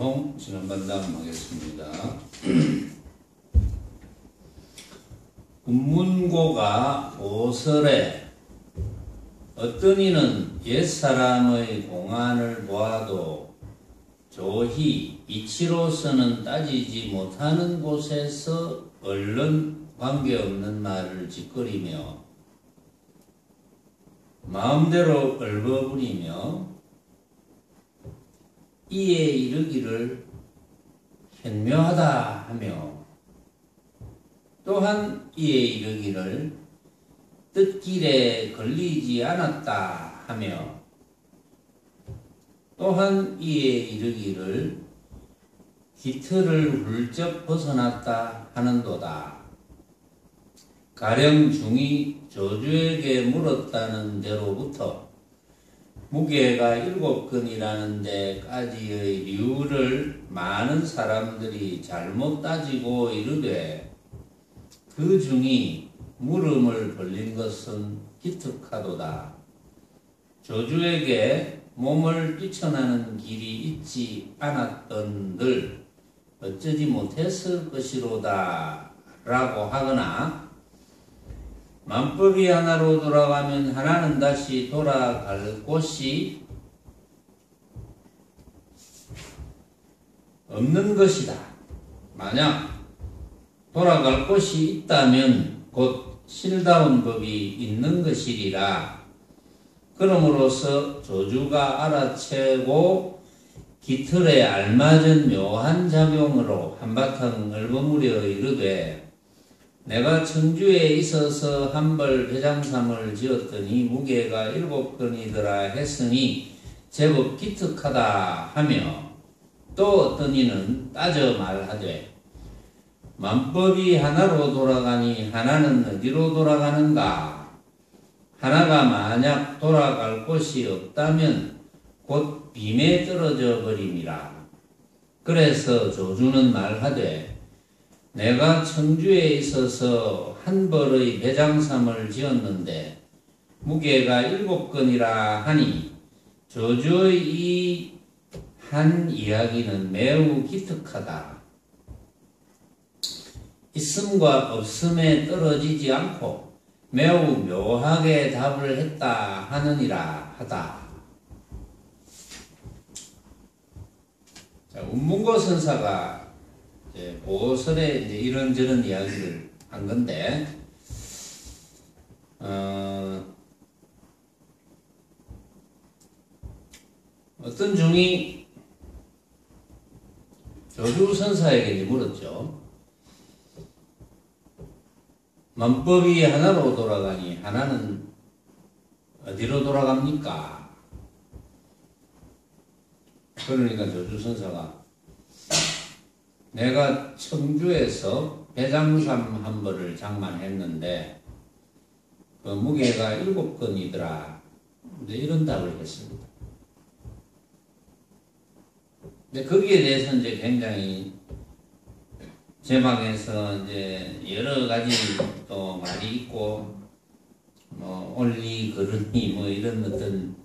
소통 진행반담하겠습니다. 문고가 오설에 어떤 이는 옛사람의 공안을 보아도 조히 이치로서는 따지지 못하는 곳에서 얼른 관계없는 말을 짓거리며 마음대로 얼버무리며 이에 이르기를 현묘하다 하며 또한 이에 이르기를 뜻길에 걸리지 않았다 하며 또한 이에 이르기를 기틀을 훌쩍 벗어났다 하는도다. 가령 중이 조주에게 물었다는 데로부터 무게가 7근이라는 데까지의 이유를 많은 사람들이 잘못 따지고 이르되 그 중이 물음을 벌린 것은 기특하도다. 조주에게 몸을 뛰쳐나는 길이 있지 않았던들 어쩌지 못했을 것이로다 라고 하거나 만법이 하나로 돌아가면 하나는 다시 돌아갈 곳이 없는 것이다. 만약 돌아갈 곳이 있다면 곧 실다운 법이 있는 것이리라. 그러므로서 조주가 알아채고 기틀에 알맞은 묘한 작용으로 한바탕 얼버무려 이르되 내가 청주에 있어서 한벌 배장삼을 지었더니 무게가 7근이더라 했으니 제법 기특하다 하며 또 어떤 이는 따져 말하되 만법이 하나로 돌아가니 하나는 어디로 돌아가는가? 하나가 만약 돌아갈 곳이 없다면 곧 빔에 떨어져 버림이라. 그래서 조주는 말하되 내가 청주에 있어서 한 벌의 배장삼을 지었는데 무게가 7근이라 하니 조주의 이 한 이야기는 매우 기특하다. 있음과 없음에 떨어지지 않고 매우 묘하게 답을 했다 하느니라 하다. 자, 운문고 선사가 보설에 이런저런 이야기를 한 건데, 어떤 중이 조주 선사에게 물었죠. 만법이 하나로 돌아가니 하나는 어디로 돌아갑니까? 그러니까 조주 선사가 내가 청주에서 배장삼 한 벌을 장만했는데 그 무게가 7근이더라. 이런 답을 했습니다. 근데 거기에 대해서 이제 굉장히 제 방에서 이제 여러 가지 또 말이 있고 뭐 올리 그러니 뭐 이런 어떤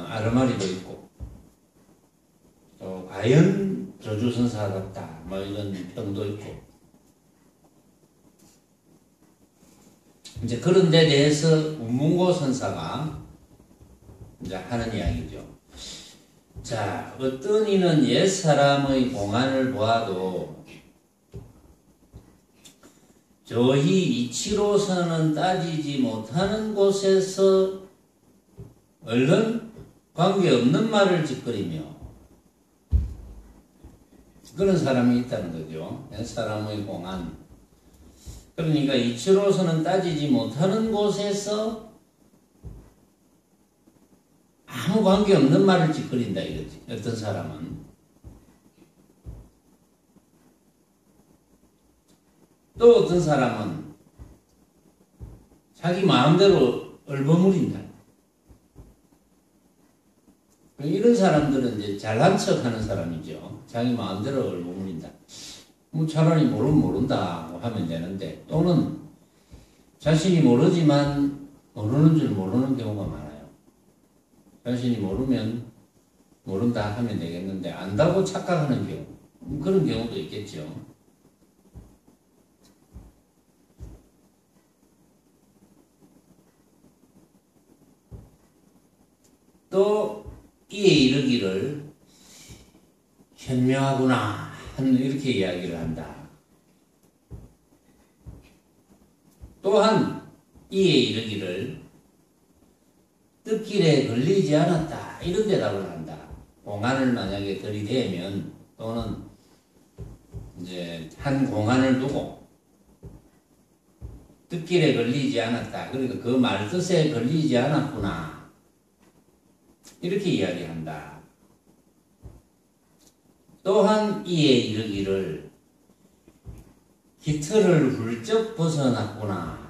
아르마리도 있고 또 과연 조주선사답다 뭐 이런 평도 있고 이제 그런 데 대해서 운문고 선사가 이제 하는 이야기죠. 자, 어떤 이는 옛사람의 공안을 보아도 조히 이치로서는 따지지 못하는 곳에서 얼른 관계없는 말을 짓거리며 그런 사람이 있다는 거죠. 옛사람의 공안. 그러니까 이치로서는 따지지 못하는 곳에서 아무 관계없는 말을 짓거린다 이거지. 어떤 사람은. 또 어떤 사람은 자기 마음대로 얼버무린다. 이런 사람들은 이제 잘난 척 하는 사람이죠. 자기 마음대로 얼버무린다. 뭐 차라리 모르면 모른다 뭐 하면 되는데 또는 자신이 모르지만 모르는 줄 모르는 경우가 많아요. 자신이 모르면 모른다 하면 되겠는데 안다고 착각하는 경우 그런 경우도 있겠죠. 또 이에 이르기를 현명하구나 하는 이렇게 이야기를 한다. 또한 이에 이르기를 뜻길에 걸리지 않았다 이런 대답을 한다. 공안을 만약에 들이대면 또는 이제 한 공안을 두고 뜻길에 걸리지 않았다. 그러니까 그 말뜻에 걸리지 않았구나 이렇게 이야기한다. 또한 이에 이르기를 기틀을 훌쩍 벗어났구나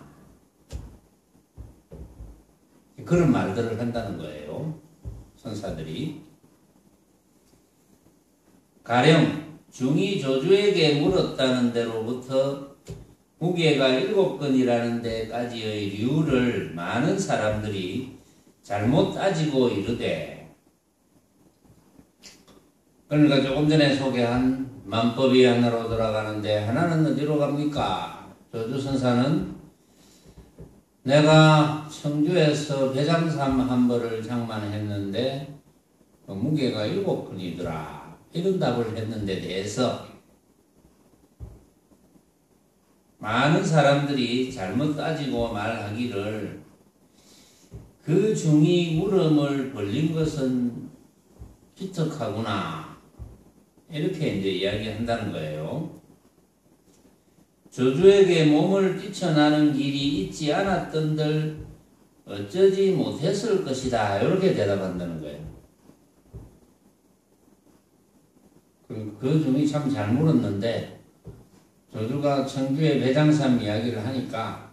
그런 말들을 한다는 거예요. 선사들이. 가령 중이 조주에게 물었다는 데로부터 무게가 7근이라는 데까지의 류를 많은 사람들이 잘못 따지고 이르되, 그러니까 조금 전에 소개한 만법이 하나로 돌아가는데 하나는 어디로 갑니까? 조주선사는 내가 청주에서 배장삼 한 벌을 장만했는데 무게가 7근이더라 이런 답을 했는데 대해서 많은 사람들이 잘못 따지고 말하기를 그 중이 물음을 벌린 것은 기특하구나 이렇게 이제 이야기한다는 거예요. 조주에게 몸을 뛰쳐나는 길이 있지 않았던들 어쩌지 못했을 것이다 이렇게 대답한다는 거예요. 그 중이 참 잘 물었는데 조주가 청주의 배장삼 이야기를 하니까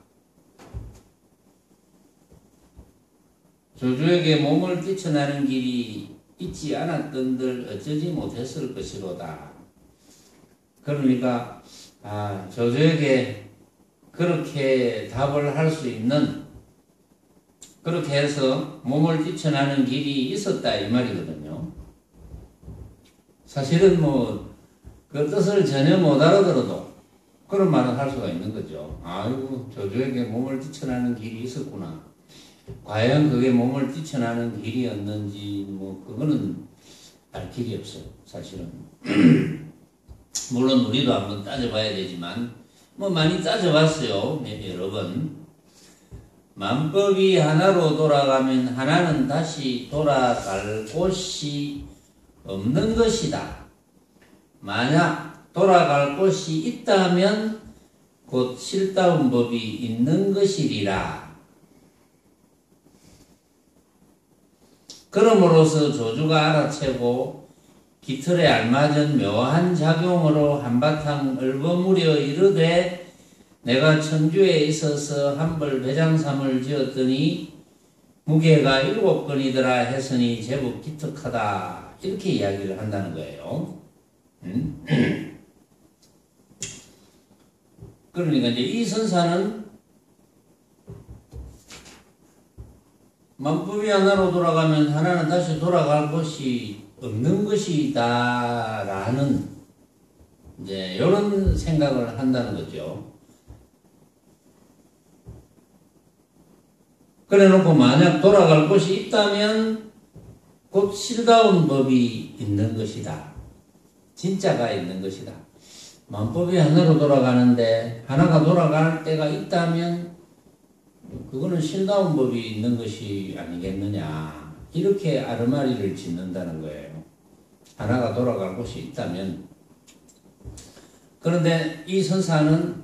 조주에게 몸을 뛰쳐나는 길이 있지 않았던들 어쩌지 못했을 것이로다. 그러니까 조주에게 그렇게 답을 할 수 있는, 그렇게 해서 몸을 뛰쳐나는 길이 있었다 이 말이거든요. 사실은 그 뜻을 전혀 못 알아들어도 그런 말을 할 수가 있는 거죠. 아이고 조주에게 몸을 뛰쳐나는 길이 있었구나. 과연 그게 몸을 뛰쳐나는 길이었는지 그거는 알 길이 없어요. 사실은. 물론 우리도 한번 따져봐야 되지만 많이 따져봤어요. 여러 번. 만법이 하나로 돌아가면 하나는 다시 돌아갈 곳이 없는 것이다. 만약 돌아갈 곳이 있다면 곧 실다운 법이 있는 것이리라. 그러므로서 조주가 알아채고 기틀에 알맞은 묘한 작용으로 한바탕 얼버무려 이르되 내가 청주에 있어서 한벌 배장삼을 지었더니 무게가 7근이더라 했으니 제법 기특하다 이렇게 이야기를 한다는 거예요. 그러니까 이제 이 선사는 만법이 하나로 돌아가면 하나는 다시 돌아갈 곳이 없는 것이다 라는 이제 이런 생각을 한다는 거죠. 그래 놓고 만약 돌아갈 곳이 있다면 곧 실다운 법이 있는 것이다. 진짜가 있는 것이다. 만법이 하나로 돌아가는데 하나가 돌아갈 때가 있다면 그거는 실다운 법이 있는 것이 아니겠느냐 이렇게 아르마리를 짓는다는 거예요. 하나가 돌아갈 곳이 있다면. 그런데 이 선사는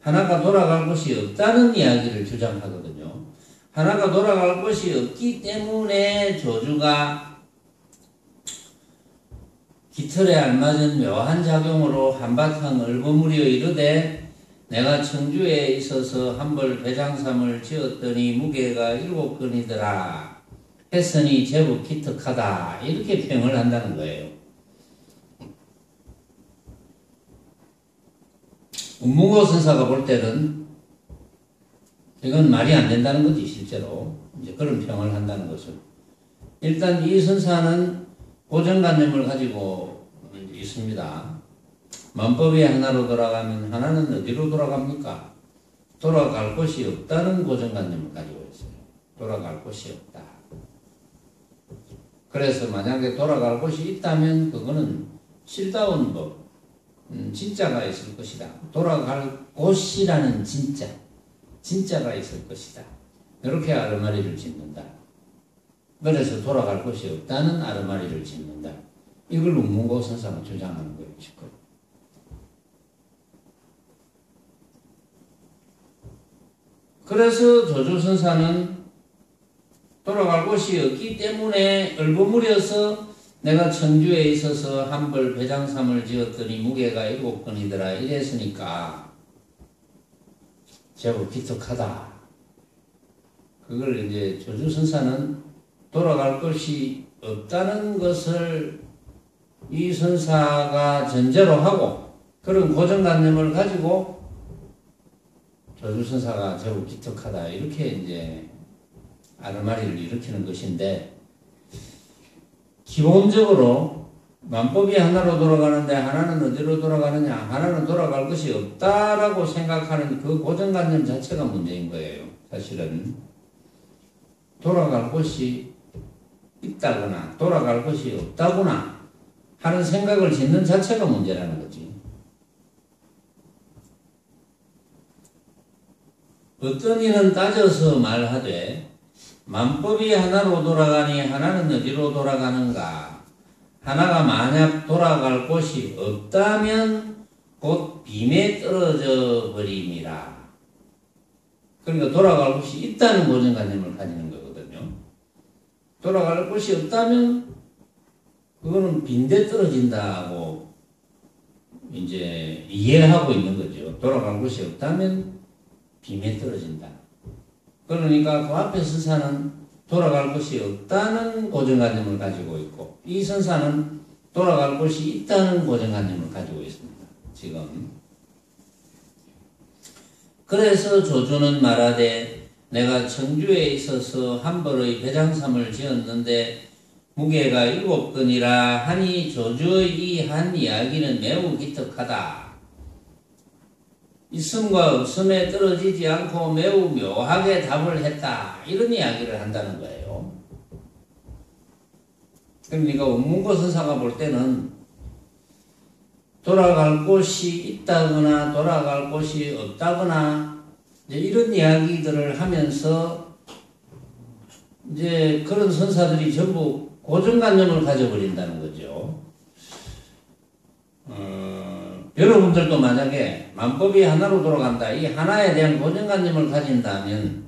하나가 돌아갈 곳이 없다는 이야기를 주장하거든요. 하나가 돌아갈 곳이 없기 때문에 조주가 기틀에 알맞은 묘한 작용으로 한바탕 얼버무려 이르되 내가 청주에 있어서 한벌 배장삼을 지었더니 무게가 7근이더라 했으니 제법 기특하다 이렇게 평을 한다는 거예요. 운문고 선사가 볼 때는 이건 말이 안 된다는 거지. 실제로 이제 그런 평을 한다는 것은 일단 이 선사는 고정관념을 가지고 있습니다. 만법이 하나로 돌아가면 하나는 어디로 돌아갑니까? 돌아갈 곳이 없다는 고정관념을 가지고 있어요. 돌아갈 곳이 없다. 그래서 만약에 돌아갈 곳이 있다면 그거는 실다운 법, 진짜가 있을 것이다. 돌아갈 곳이라는 진짜가 있을 것이다. 이렇게 아르마리를 짓는다. 그래서 돌아갈 곳이 없다는 아르마리를 짓는다. 이걸 운문고 선사가 주장하는 거예요. 지금. 그래서 조조선사는 돌아갈 곳이 없기 때문에 얼버무려서 내가 청주에 있어서 한벌 배장삼을 지었더니 무게가 7건이더라 이랬으니까 제법 기특하다. 그걸 이제 조조선사는 돌아갈 것이 없다는 것을 이 선사가 전제로 하고 그런 고정관념을 가지고 조주선사가 제법 기특하다 이렇게 이제 아르마리를 일으키는 것인데, 기본적으로 만법이 하나로 돌아가는데 하나는 어디로 돌아가느냐, 하나는 돌아갈 것이 없다라고 생각하는 그 고정관념 자체가 문제인 거예요. 사실은 돌아갈 곳이 있다거나 돌아갈 것이 없다거나 하는 생각을 짓는 자체가 문제라는 거지. 어떤 이는 따져서 말하되 만법이 하나로 돌아가니 하나는 어디로 돌아가는가? 하나가 만약 돌아갈 곳이 없다면 곧 빔에 떨어져 버림이라. 그러니까 돌아갈 곳이 있다는 고정관념을 가지는 거거든요. 돌아갈 곳이 없다면 그거는 빈대 떨어진다고 이제 이해하고 있는 거죠. 돌아갈 곳이 없다면 빔에 떨어진다. 그러니까 그 앞에 선사는 돌아갈 곳이 없다는 고정관념을 가지고 있고, 이 선사는 돌아갈 곳이 있다는 고정관념을 가지고 있습니다. 지금. 그래서 조주는 말하되 내가 청주에 있어서 한벌의 배장삼을 지었는데 무게가 7건이라 하니 조주의 이 한 이야기는 매우 기특하다. 있음과 없음에 떨어지지 않고 매우 묘하게 답을 했다. 이런 이야기를 한다는 거예요. 그러니까 운문고 선사가 볼 때는 돌아갈 곳이 있다거나 돌아갈 곳이 없다거나 이제 이런 이야기들을 하면서 이제 그런 선사들이 전부 고정관념을 가져버린다는 거죠. 여러분들도 만약에 만법이 하나로 돌아간다, 이 하나에 대한 고정관념을 가진다면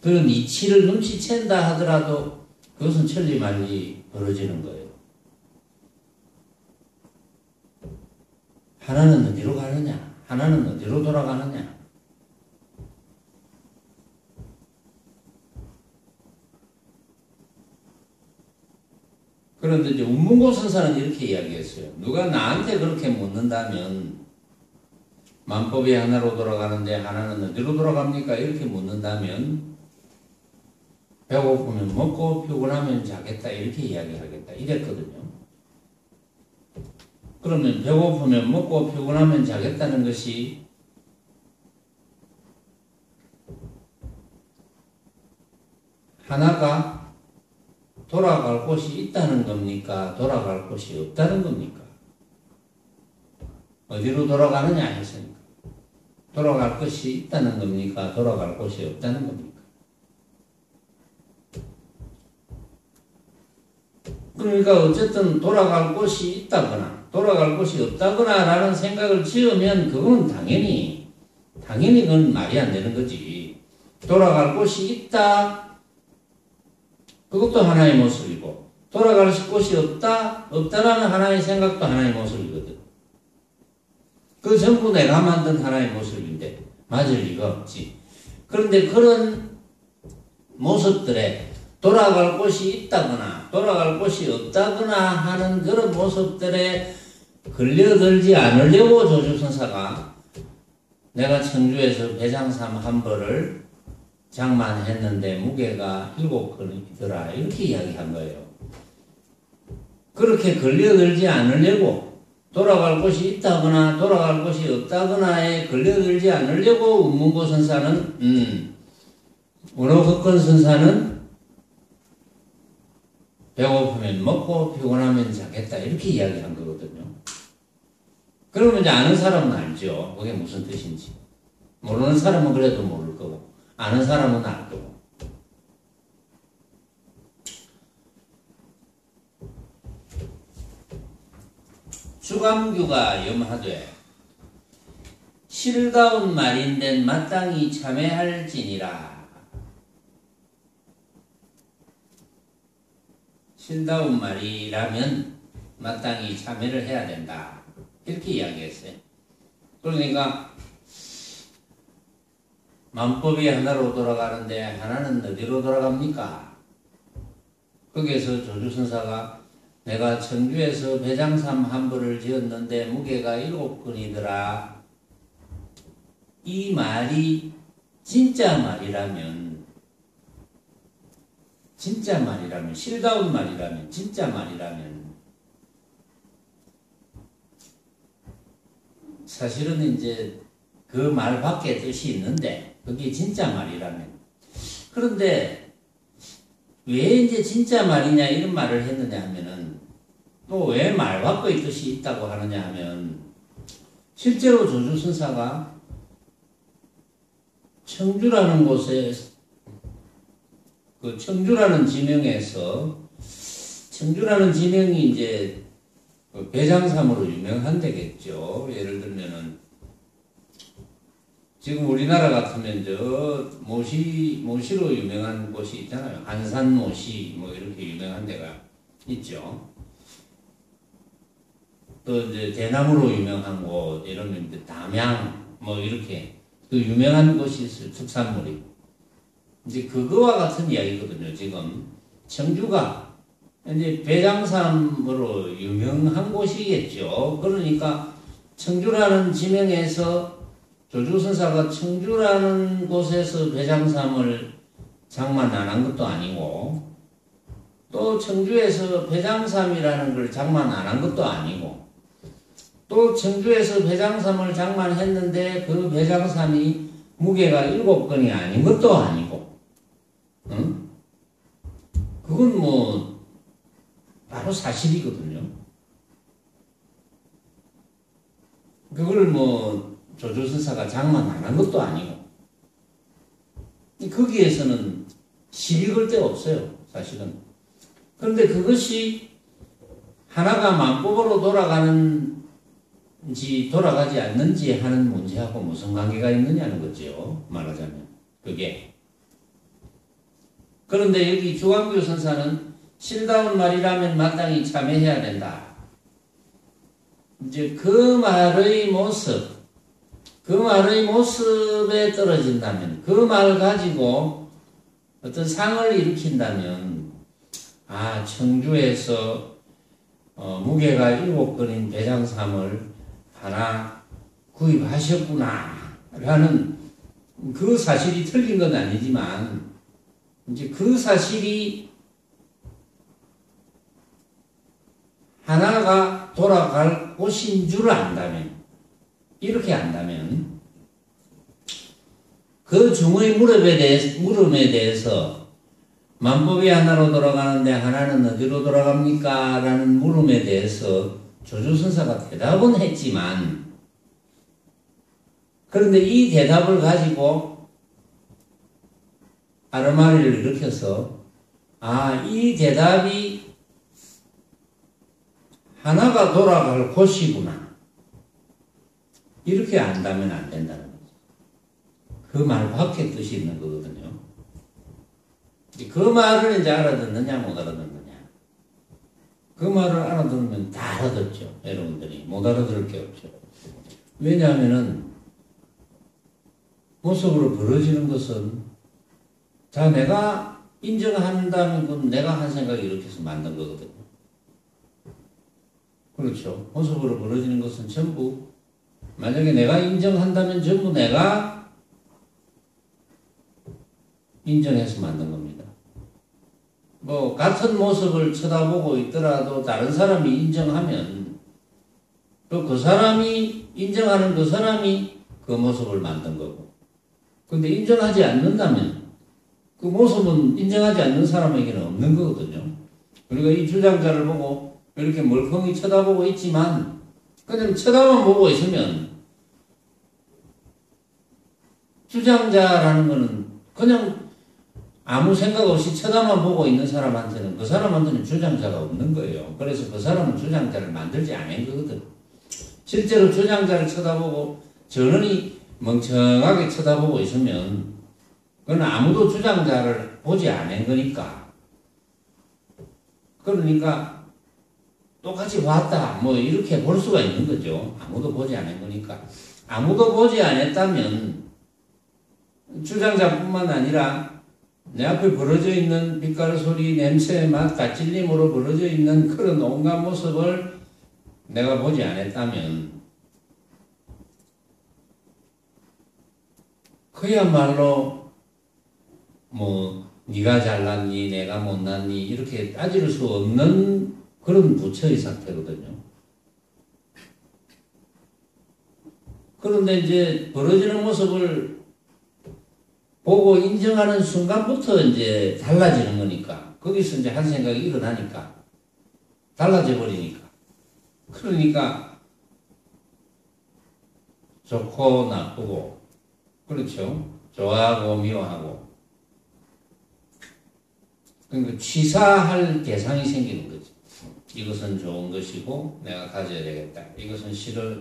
그런 이치를 눈치챈다 하더라도 그것은 천리말리 벌어지는 거예요. 하나는 어디로 가느냐? 하나는 어디로 돌아가느냐? 그런데 이제 운문고 선사는 이렇게 이야기했어요. 누가 나한테 그렇게 묻는다면, 만법이 하나로 돌아가는데 하나는 어디로 돌아갑니까? 이렇게 묻는다면, 배고프면 먹고 피곤하면 자겠다 이렇게 이야기하겠다 이랬거든요. 그러면 배고프면 먹고 피곤하면 자겠다는 것이 하나가 돌아갈 곳이 있다는 겁니까? 돌아갈 곳이 없다는 겁니까? 어디로 돌아가느냐 했으니까. 돌아갈 것이 있다는 겁니까? 돌아갈 곳이 없다는 겁니까? 그러니까 어쨌든 돌아갈 곳이 있다거나 돌아갈 곳이 없다거나 라는 생각을 지으면 그건 당연히 그건 말이 안 되는 거지. 돌아갈 곳이 있다, 그것도 하나의 모습이고, 돌아갈 곳이 없다라는 하나의 생각도 하나의 모습이거든. 그 전부 내가 만든 하나의 모습인데 맞을 리가 없지. 그런데 그런 모습들에 돌아갈 곳이 있다거나 돌아갈 곳이 없다거나 하는 그런 모습들에 걸려들지 않으려고 조주선사가 내가 청주에서 배장삼 한 벌을 장만했는데 무게가 7건이더라 이렇게 이야기한 거예요. 그렇게 걸려들지 않으려고 돌아갈 곳이 있다거나 돌아갈 곳이 없다거나에 걸려들지 않으려고 운문고 선사는 원호급권 선사는 배고프면 먹고 피곤하면 자겠다 이렇게 이야기한 거거든요. 그러면 이제 아는 사람은 알죠. 그게 무슨 뜻인지. 모르는 사람은 그래도 모를 거고 아는 사람은 알 거고. 주감규가 염하되 실다운 말인데 마땅히 참회할지니라. 실다운 말이라면 마땅히 참회를 해야 된다. 이렇게 이야기했어요. 그러니까 만법이 하나로 돌아가는데 하나는 어디로 돌아갑니까? 거기에서 조주선사가 내가 청주에서 배장삼 한 벌을 지었는데 무게가 7근이더라. 이 말이 진짜 말이라면 실다운 말이라면 진짜 말이라면 사실은 이제 그 말 밖에 뜻이 있는데 그게 진짜 말이라면 그런데 왜 이제 진짜 말이냐 이런 말을 했느냐 하면은 또 왜 말 밖의 뜻이 있다고 하느냐 하면 실제로 조주선사가 청주라는 곳에 그 청주라는 지명에서 청주라는 지명이 이제 배장삼으로 유명한 데겠죠. 예를 들면은 지금 우리나라 같으면 저 모시로 유명한 곳이 있잖아요. 안산 모시 뭐 이렇게 유명한 데가 있죠. 또 이제 대나무로 유명한 곳 이러면 이제 담양 뭐 이렇게 그 유명한 곳이 있어요. 특산물이. 이제 그거와 같은 이야기거든요. 지금 청주가 이제 배장삼으로 유명한 곳이겠죠. 그러니까 청주라는 지명에서 조주선사가 청주라는 곳에서 배장삼을 장만 안 한 것도 아니고 또 청주에서 배장삼이라는 걸 장만 안 한 것도 아니고 또 청주에서 배장삼을 장만했는데 그 배장삼이 무게가 7근이 아닌 것도 아니고 응? 그건 뭐 바로 사실이거든요. 그걸 뭐 조조선사가 장만 안 한 것도 아니고 거기에서는 시비 걸 데 없어요. 사실은. 그런데 그것이 하나가 만법으로 돌아가는지 돌아가지 않는지 하는 문제하고 무슨 관계가 있느냐는 거죠. 말하자면 그게. 그런데 여기 주광규 선사는 실다운 말이라면 마땅히 참회해야 된다. 이제 그 말의 모습에 떨어진다면, 그 말 가지고 어떤 상을 일으킨다면, 아, 청주에서 무게가 7근인 배장삼을 하나 구입하셨구나 라는 그 사실이 틀린 건 아니지만, 이제 그 사실이 하나가 돌아갈 곳인 줄 안다면, 이렇게 안다면, 그 중의 물음에 대해서 만법이 하나로 돌아가는데 하나는 어디로 돌아갑니까? 라는 물음에 대해서 조주선사가 대답은 했지만, 그런데 이 대답을 가지고 아르마리를 일으켜서, 아, 이 대답이 하나가 돌아갈 곳이구나. 이렇게 안다면 안 된다는 거죠. 그 말 밖에 뜻이 있는 거거든요. 그 말을 이제 알아듣느냐, 못 알아듣느냐. 그 말을 알아듣으면 다 알아듣죠. 여러분들이. 못 알아들을 게 없죠. 왜냐하면은, 모습으로 벌어지는 것은, 자, 내가 인정한다는 건 내가 한 생각이 이렇게 해서 만든 거거든요. 그렇죠. 모습으로 벌어지는 것은 전부 만약에 내가 인정한다면 전부 내가 인정해서 만든 겁니다. 뭐 같은 모습을 쳐다보고 있더라도 다른 사람이 인정하면 또 그 사람이 인정하는 그 사람이 그 모습을 만든 거고, 근데 인정하지 않는다면 그 모습은 인정하지 않는 사람에게는 없는 거거든요. 그러니까 이 주장자를 보고 이렇게 멀쩡히 쳐다보고 있지만 그냥 쳐다만 보고 있으면 주장자라는 거는 그냥 아무 생각 없이 쳐다만 보고 있는 사람한테는 그 사람한테는 주장자가 없는 거예요. 그래서 그 사람은 주장자를 만들지 않은 거거든. 실제로 주장자를 쳐다보고 전원이 멍청하게 쳐다보고 있으면 그건 아무도 주장자를 보지 않은 거니까. 그러니까 똑같이 봤다 뭐 이렇게 볼 수가 있는 거죠. 아무도 보지 않은 거니까. 아무도 보지 않았다면 주장자뿐만 아니라 내 앞에 벌어져 있는 빛깔 소리, 냄새, 맛, 가찔림으로 벌어져 있는 그런 온갖 모습을 내가 보지 않았다면 그야말로 뭐 네가 잘났니 내가 못났니 이렇게 따질 수 없는 그런 부처의 상태거든요. 그런데 이제 벌어지는 모습을 보고 인정하는 순간부터 이제 달라지는 거니까, 거기서 이제 한 생각이 일어나니까 달라져 버리니까. 그러니까 좋고 나쁘고, 그렇죠, 좋아하고 미워하고, 그러니까 취사할 대상이 생기는 거지. 이것은 좋은 것이고 내가 가져야 되겠다, 이것은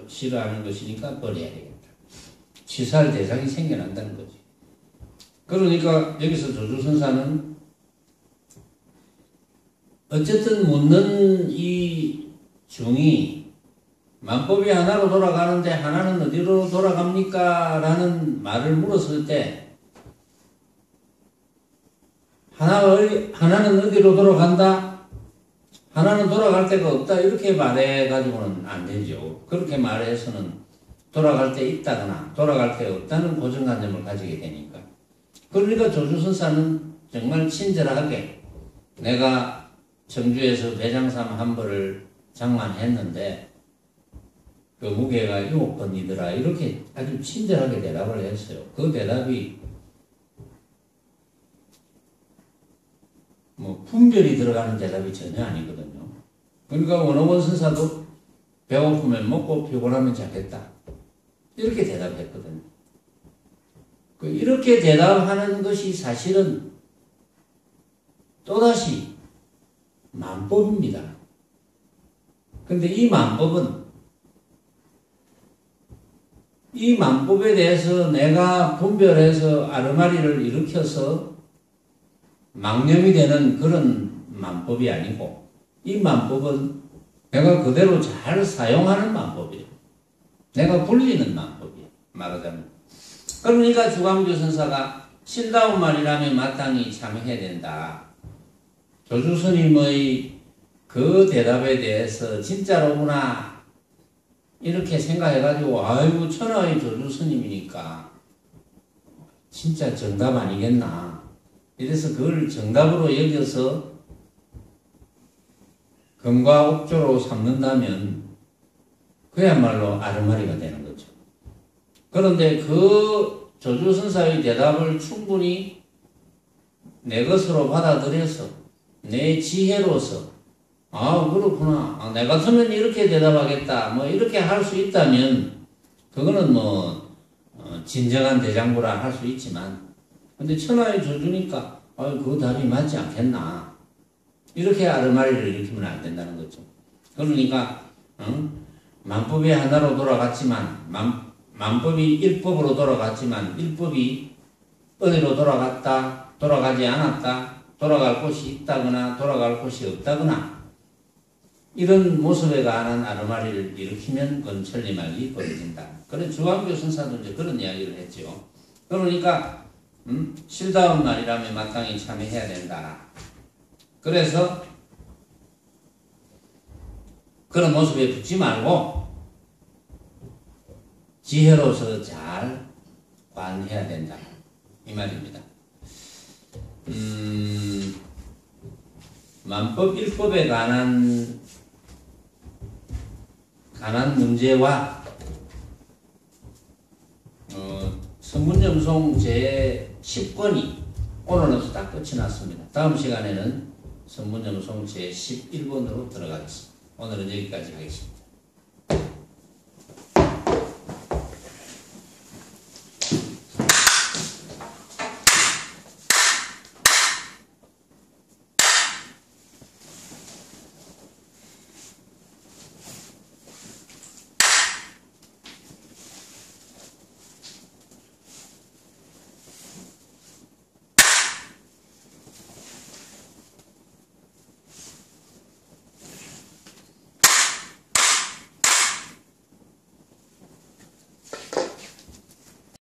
싫어하는 것이니까 버려야 되겠다. 취사할 대상이 생겨난다는 거지. 그러니까 여기서 조주선사는 어쨌든 묻는 이 중이 만법이 하나로 돌아가는데 하나는 어디로 돌아갑니까? 라는 말을 물었을 때 하나는 어디로 돌아간다? 하나는 돌아갈 데가 없다. 이렇게 말해가지고는 안 되죠. 그렇게 말해서는 돌아갈 데 있다거나 돌아갈 데 없다는 고정관념을 가지게 되니까. 그러니까 조주선사는 정말 친절하게 내가 청주에서 배장삼 한 벌을 장만했는데 그 무게가 6번이더라. 이렇게 아주 친절하게 대답을 했어요. 그 대답이 뭐 분별이 들어가는 대답이 전혀 아니거든요. 그러니까 원어원 선사도 배고프면 먹고 피곤하면 자겠다. 이렇게 대답했거든요. 이렇게 대답하는 것이 사실은 또다시 만법입니다. 그런데 이 만법에 대해서 내가 분별해서 아르마리를 일으켜서 망념이 되는 그런 만법이 아니고, 이 만법은 내가 그대로 잘 사용하는 만법이에요. 내가 불리는 만법이에요. 말하자면. 그러니까 주광주 선사가 실다운 말이라면 마땅히 참여해야 된다. 조주 스님의 그 대답에 대해서 진짜로구나 이렇게 생각해가지고 아이고 천하의 조주 스님이니까 진짜 정답 아니겠나. 이래서 그걸 정답으로 여겨서 금과 옥조로 삼는다면 그야말로 아르마리가 되는 거죠. 그런데 그 조주선사의 대답을 충분히 내 것으로 받아들여서 내 지혜로서 그렇구나, 내 같으면 이렇게 대답하겠다, 뭐 이렇게 할 수 있다면 그거는 뭐 진정한 대장부라 할 수 있지만, 근데 천하의 조주니까 그 답이 맞지 않겠나, 이렇게 아르마리를 일으키면 안 된다는 거죠. 그러니까 만법이 하나로 돌아갔지만 만법이 일법으로 돌아갔지만 일법이 어디로 돌아갔다, 돌아가지 않았다, 돌아갈 곳이 있다거나 돌아갈 곳이 없다거나 이런 모습에 관한 아르마리를 일으키면 그건 천리말리 벌어진다. 그래 주광교 선사도 이제 그런 이야기를 했죠. 그러니까 실다운 말이라면 마땅히 참여해야 된다. 그래서 그런 모습에 붙지 말고 지혜로서 잘 관해야 된다. 이 말입니다. 만법 1법에 관한 문제와 선문점송 제10권이 오늘은 딱 끝이 났습니다. 다음 시간에는 선문점송 제11번으로 들어가겠습니다. 오늘은 여기까지 하겠습니다.